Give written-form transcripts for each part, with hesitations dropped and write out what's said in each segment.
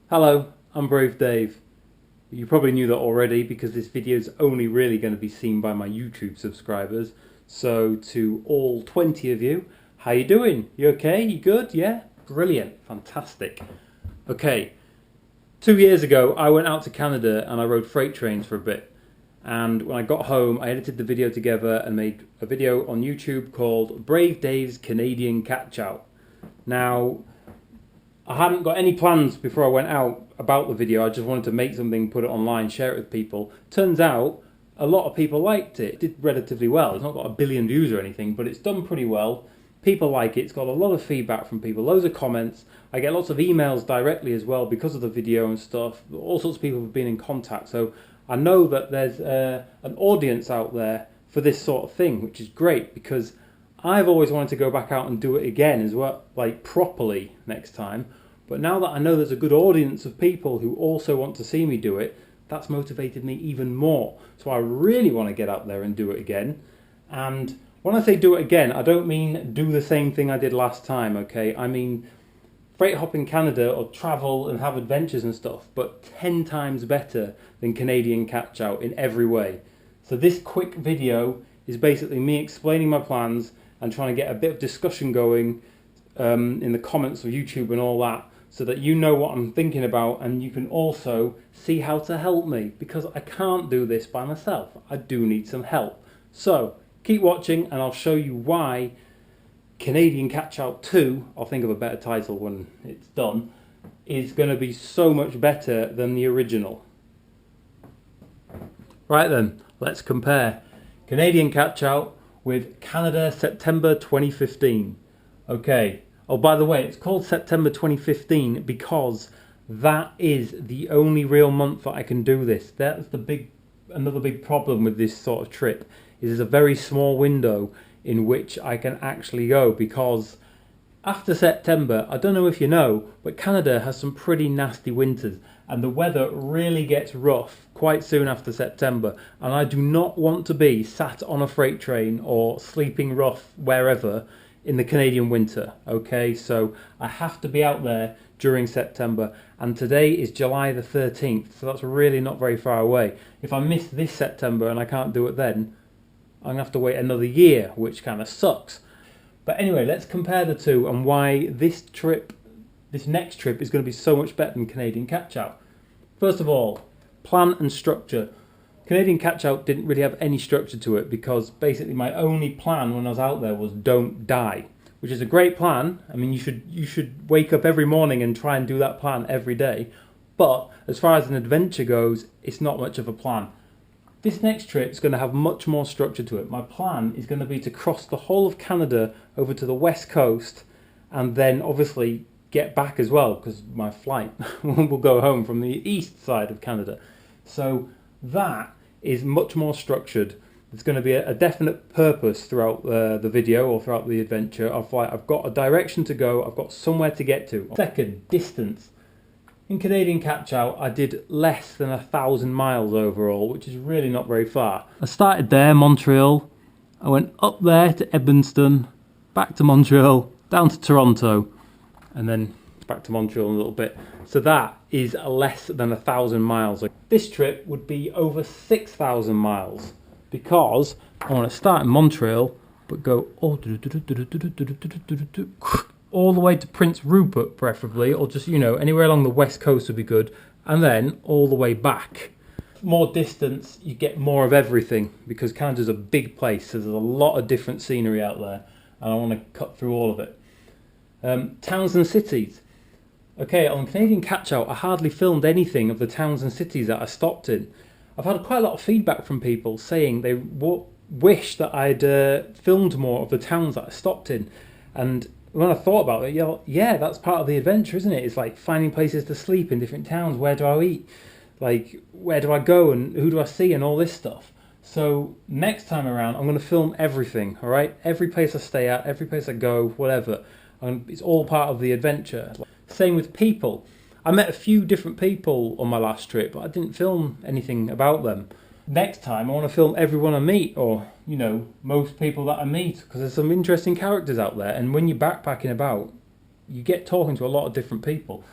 Hello, I'm Brave Dave. You probably knew that already because this video is only really going to be seen by my YouTube subscribers. So to all 20 of you, how you doing? You okay? You good? Yeah? Brilliant. Fantastic. Okay, 2 years ago I went out to Canada and I rode freight trains for a bit. And when I got home, I edited the video together and made a video on YouTube called Brave Dave's Canadian Catch Out. Now, I hadn't got any plans before I went out about the video. I just wanted to make something, put it online, share it with people. Turns out a lot of people liked it. It did relatively well. It's not got a billion views or anything, but it's done pretty well. People like it. It's got a lot of feedback from people, loads of comments. I get lots of emails directly as well because of the video and stuff. All sorts of people have been in contact. So I know that there's an audience out there for this sort of thing, which is great because I've always wanted to go back out and do it again as well, like properly next time. But now that I know there's a good audience of people who also want to see me do it, that's motivated me even more. So I really want to get out there and do it again. And when I say do it again, I don't mean do the same thing I did last time, okay? I mean freight hop in Canada or travel and have adventures and stuff, but 10 times better than Canadian Catch Out in every way. So this quick video is basically me explaining my plans and trying to get a bit of discussion going in the comments of YouTube and all that, so that you know what I'm thinking about and you can also see how to help me, because I can't do this by myself. I do need some help. So keep watching and I'll show you why Canadian Catch Out 2, I'll think of a better title when it's done, is going to be so much better than the original. Right then, let's compare Canadian Catch Out with Canada September 2015. Okay. Oh, by the way, it's called September 2015 because that is the only real month that I can do this. That's another big problem with this sort of trip, is there's a very small window in which I can actually go, because after September, I don't know if you know, but Canada has some pretty nasty winters and the weather really gets rough quite soon after September, and I do not want to be sat on a freight train or sleeping rough wherever in the Canadian winter. Okay, so I have to be out there during September, and today is July the 13th, so that's really not very far away. If I miss this September and I can't do it then, I'm gonna have to wait another year, which kind of sucks. But anyway, let's compare the two and why this next trip is going to be so much better than Canadian Catch Out. First of all, plan and structure. Canadian Catch Out didn't really have any structure to it, because basically my only plan when I was out there was don't die, which is a great plan. I mean, you should wake up every morning and try and do that plan every day. But as far as an adventure goes, it's not much of a plan. This next trip is going to have much more structure to it. My plan is going to be to cross the whole of Canada over to the west coast and then obviously get back as well, because my flight will go home from the east side of Canada. So that is much more structured. There's going to be a definite purpose throughout the video or throughout the adventure. I've got a direction to go, I've got somewhere to get to. Second, distance. In Canadian Catch Out, I did less than 1,000 miles overall, which is really not very far. I started there, Montreal. I went up there to Edmonton, back to Montreal, down to Toronto, and then back to Montreal a little bit. So that is less than 1,000 miles. This trip would be over 6,000 miles, because I want to start in Montreal, but go all the way to Prince Rupert, preferably, or just, you know, anywhere along the west coast would be good, and then all the way back. More distance, you get more of everything, because Canada's a big place, so there's a lot of different scenery out there, and I want to cut through all of it. Towns and cities. Okay, on Canadian Catch Out, I hardly filmed anything of the towns and cities that I stopped in. I've had quite a lot of feedback from people saying they wish that I'd filmed more of the towns that I stopped in, and when I thought about it, yeah, that's part of the adventure, isn't it? It's like finding places to sleep in different towns. Where do I eat? Like, where do I go and who do I see and all this stuff? So next time around, I'm going to film everything, all right? Every place I stay at, every place I go, whatever. It's all part of the adventure. Same with people. I met a few different people on my last trip, but I didn't film anything about them. Next time I want to film everyone I meet, or, you know, most people that I meet, because there's some interesting characters out there, and when you're backpacking about, you get talking to a lot of different people.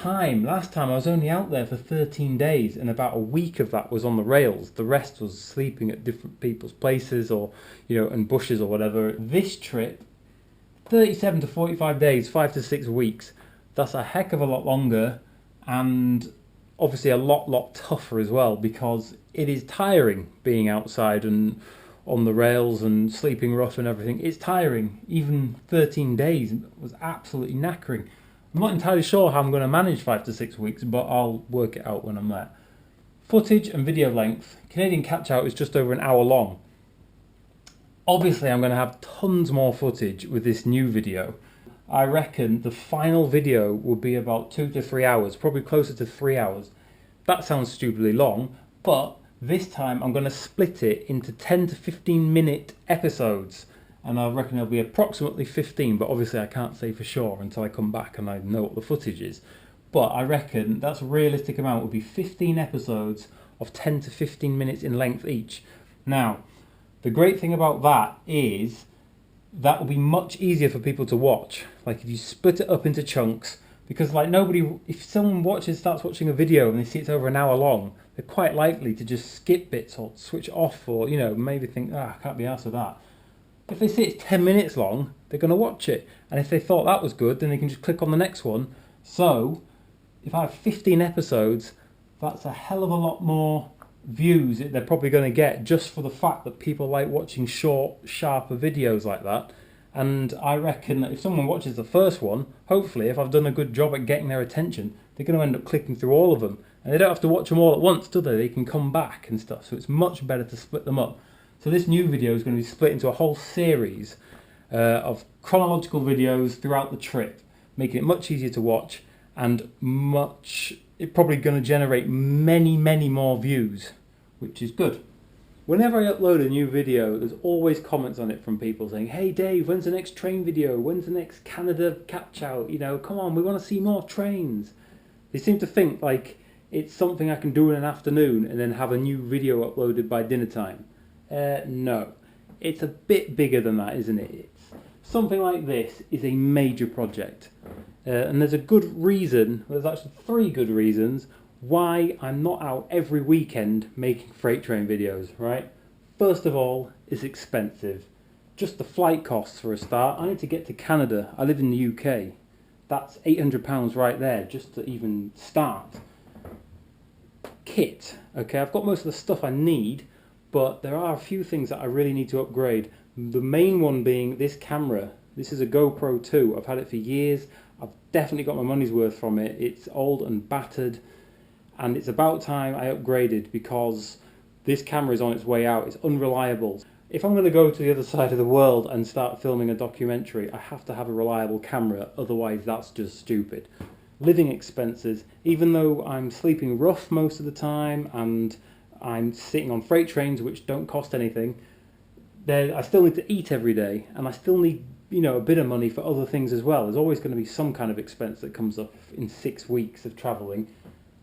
Last time I was only out there for 13 days, and about a week of that was on the rails. The rest was sleeping at different people's places, or in bushes or whatever. This trip, 37 to 45 days, 5 to 6 weeks. That's a heck of a lot longer, and obviously a lot tougher as well, because it is tiring being outside and on the rails and sleeping rough and everything. It's tiring. Even 13 days was absolutely knackering. I'm not entirely sure how I'm going to manage 5 to 6 weeks, but I'll work it out when I'm there. Footage and video length. Canadian Catch Out is just over an hour long. Obviously, I'm going to have tons more footage with this new video. I reckon the final video will be about 2 to 3 hours, probably closer to 3 hours. That sounds stupidly long, but this time I'm going to split it into 10 to 15 minute episodes. And I reckon it'll be approximately 15, but obviously I can't say for sure until I come back and I know what the footage is. But I reckon that's a realistic amount. Would be 15 episodes of 10 to 15 minutes in length each. Now, the great thing about that is that will be much easier for people to watch. Like if you split it up into chunks, because if someone starts watching a video and they see it's over an hour long, they're quite likely to just skip bits or switch off, or maybe think, I can't be arsed with that. If they see it's 10 minutes long, they're going to watch it. And if they thought that was good, then they can just click on the next one. So, if I have 15 episodes, that's a hell of a lot more views that they're probably going to get, just for the fact that people like watching short, sharper videos like that. And I reckon that if someone watches the first one, hopefully, if I've done a good job at getting their attention, they're going to end up clicking through all of them. And they don't have to watch them all at once, do they? They can come back and stuff. So it's much better to split them up. So this new video is going to be split into a whole series of chronological videos throughout the trip, making it much easier to watch, and it's probably going to generate many more views, which is good. Whenever I upload a new video, there's always comments on it from people saying, "Hey Dave, when's the next train video? When's the next Canada Catch Out? Come on, we want to see more trains." They seem to think like it's something I can do in an afternoon and then have a new video uploaded by dinner time. No, it's a bit bigger than that, isn't it? Something like this is a major project. And there's a good reason, there's actually 3 good reasons why I'm not out every weekend making freight train videos, right? First of all, it's expensive. Just the flight costs for a start. I need to get to Canada. I live in the UK. That's £800 right there just to even start. Kit, okay, I've got most of the stuff I need, but there are a few things that I really need to upgrade. The main one being this camera. This is a GoPro 2. I've had it for years. I've definitely got my money's worth from it. It's old and battered, and it's about time I upgraded, because this camera is on its way out. It's unreliable. If I'm going to go to the other side of the world and start filming a documentary, I have to have a reliable camera, otherwise that's just stupid. Living expenses, even though I'm sleeping rough most of the time and I'm sitting on freight trains which don't cost anything, I still need to eat every day, and I still need a bit of money for other things as well. There's always going to be some kind of expense that comes up in 6 weeks of travelling.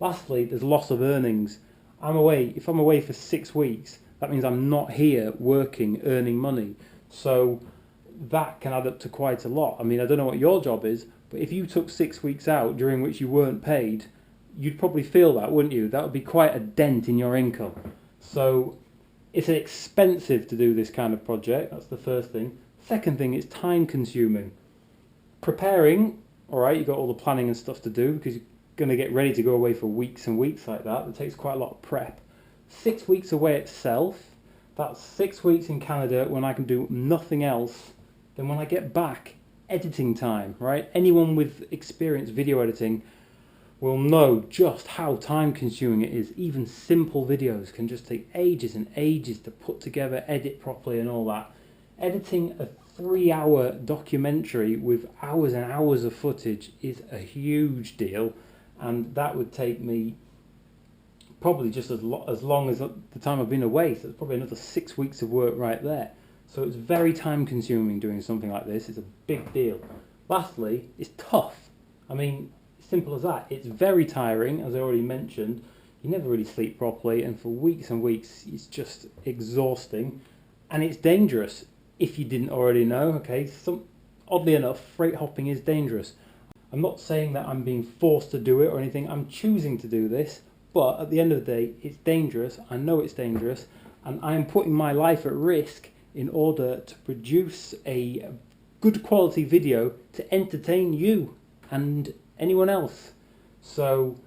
Lastly, there's loss of earnings. If I'm away for 6 weeks, that means I'm not here working, earning money. So that can add up to quite a lot. I mean, I don't know what your job is, but if you took 6 weeks out during which you weren't paid, you'd probably feel that, wouldn't you? That would be quite a dent in your income. So it's expensive to do this kind of project. That's the first thing. Second thing, it's time consuming. Preparing, alright, you've got all the planning and stuff to do, because you're going to get ready to go away for weeks and weeks like that. It takes quite a lot of prep. 6 weeks away itself, that's 6 weeks in Canada when I can do nothing else. Then when I get back, editing time, right? Anyone with experience video editing will know just how time consuming it is. Even simple videos can just take ages and ages to put together, edit properly and all that. Editing a 3-hour documentary with hours and hours of footage is a huge deal, and that would take me probably just as long as the time I've been away, so it's probably another 6 weeks of work right there. So it's very time consuming doing something like this. It's a big deal. Lastly, it's tough. I mean, simple as that. It's very tiring, as I already mentioned. You never really sleep properly, and for weeks and weeks it's just exhausting, and it's dangerous. If you didn't already know, okay, oddly enough, freight hopping is dangerous. I'm not saying that I'm being forced to do it or anything. I'm choosing to do this, but at the end of the day, it's dangerous. I know it's dangerous, and I am putting my life at risk in order to produce a good quality video to entertain you and anyone else. So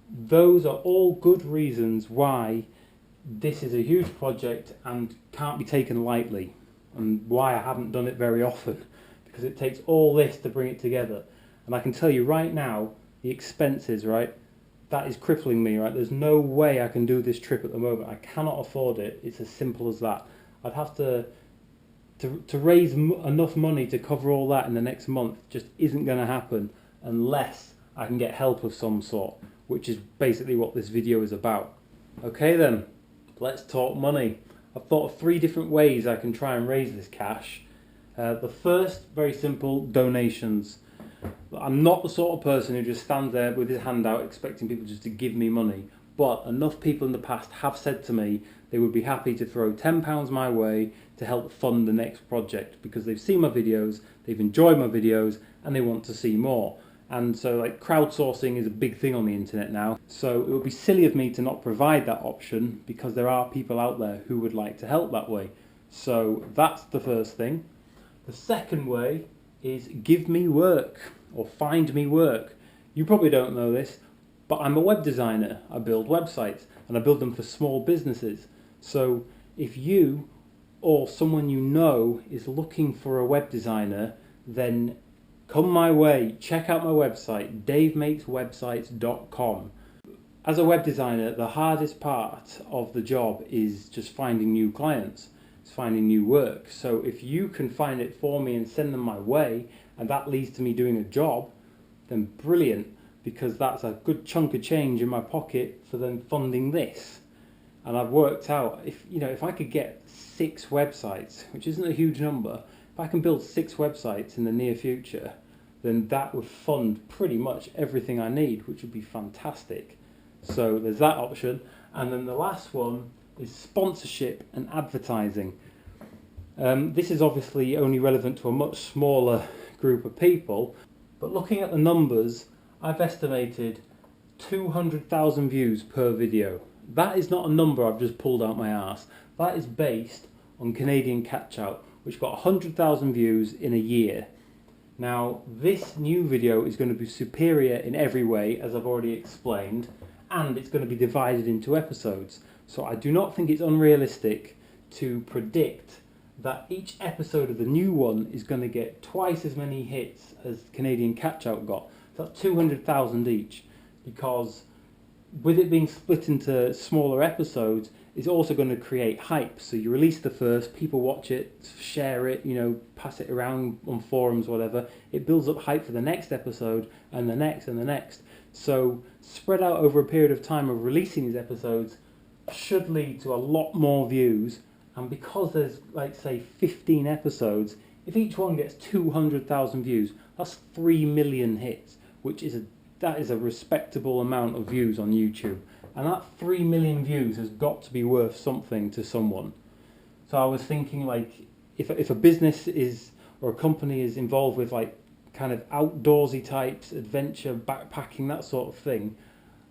those are all good reasons why this is a huge project and can't be taken lightly, and why I haven't done it very often, because it takes all this to bring it together. And I can tell you right now, the expenses, right, that is crippling me, right? There's no way I can do this trip at the moment. I cannot afford it. It's as simple as that. I'd have to raise enough money to cover all that in the next month. Just isn't going to happen unless I can get help of some sort, which is basically what this video is about. Okay then, let's talk money. I've thought of 3 different ways I can try and raise this cash. The first, very simple, donations. I'm not the sort of person who just stands there with his hand out expecting people just to give me money, but enough people in the past have said to me they would be happy to throw £10 my way to help fund the next project, because they've seen my videos, they've enjoyed my videos, and they want to see more. And so like crowdsourcing is a big thing on the internet now, so it would be silly of me to not provide that option, because there are people out there who would like to help that way. So that's the first thing. The second way is give me work, or find me work. You probably don't know this, but I'm a web designer. I build websites, and I build them for small businesses. So if you or someone you know is looking for a web designer, then come my way. Check out my website, davemakeswebsites.com. As a web designer, the hardest part of the job is just finding new clients. It's finding new work. So if you can find it for me and send them my way, and that leads to me doing a job, then brilliant, because that's a good chunk of change in my pocket for them funding this. And I've worked out, if I could get 6 websites, which isn't a huge number, if I can build 6 websites in the near future, then that would fund pretty much everything I need, which would be fantastic. So there's that option. And then the last one is sponsorship and advertising. This is obviously only relevant to a much smaller group of people, but looking at the numbers, I've estimated 200,000 views per video. That is not a number I've just pulled out my arse. That is based on Canadian Catch Out, which got 100,000 views in a year. Now, this new video is going to be superior in every way, as I've already explained, and it's going to be divided into episodes. So I do not think it's unrealistic to predict that each episode of the new one is going to get twice as many hits as Canadian Catch Out got. That's 200,000 each, because with it being split into smaller episodes, it's also going to create hype. So you release the first, people watch it, share it, pass it around on forums, whatever. It builds up hype for the next episode, and the next, and the next. So spread out over a period of time of releasing these episodes should lead to a lot more views. And because there's, like, say, 15 episodes, if each one gets 200,000 views, that's 3 million hits, which is that is a respectable amount of views on YouTube. And that 3 million views has got to be worth something to someone. So I was thinking, like, if a business is, or a company is involved with, like, kind of outdoorsy types, adventure, backpacking, that sort of thing,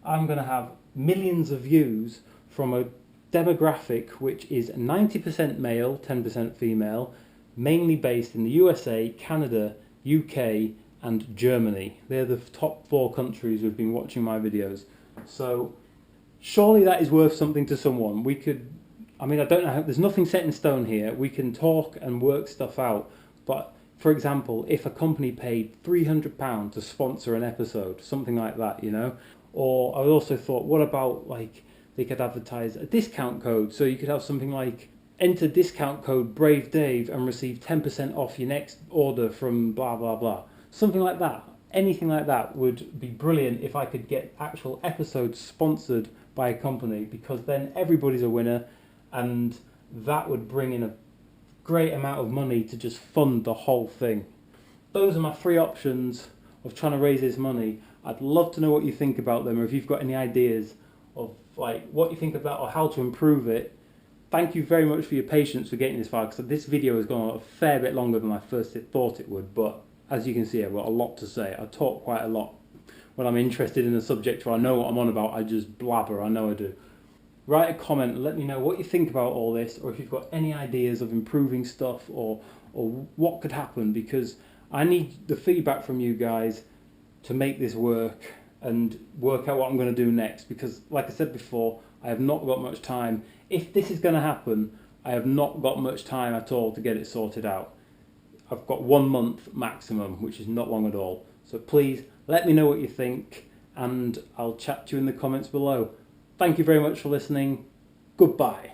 I'm going to have millions of views from a demographic which is 90% male, 10% female, mainly based in the USA, Canada, UK and Germany. They're the top 4 countries who've been watching my videos. So surely that is worth something to someone. We could, I don't know, there's nothing set in stone here. We can talk and work stuff out. But for example, if a company paid £300 to sponsor an episode, something like that, Or I also thought, what about, like, they could advertise a discount code, so you could have something like enter discount code Brave Dave and receive 10% off your next order from blah blah blah. Something like that. Anything like that would be brilliant if I could get actual episodes sponsored by a company, because then everybody's a winner, and that would bring in a great amount of money to just fund the whole thing. Those are my 3 options of trying to raise this money. I'd love to know what you think about them, or if you've got any ideas of, like, what you think about or how to improve it. Thank you very much for your patience for getting this far, because this video has gone a fair bit longer than I first thought it would, but as you can see, I've got a lot to say. I talk quite a lot. When I'm interested in a subject or I know what I'm on about, I just blabber, I know I do. Write a comment and let me know what you think about all this, or if you've got any ideas of improving stuff or what could happen, because I need the feedback from you guys to make this work and work out what I'm going to do next, because like I said before, I have not got much time. If this is going to happen, I have not got much time at all to get it sorted out. I've got 1 month maximum, which is not long at all. So please let me know what you think, and I'll chat to you in the comments below. Thank you very much for listening. Goodbye.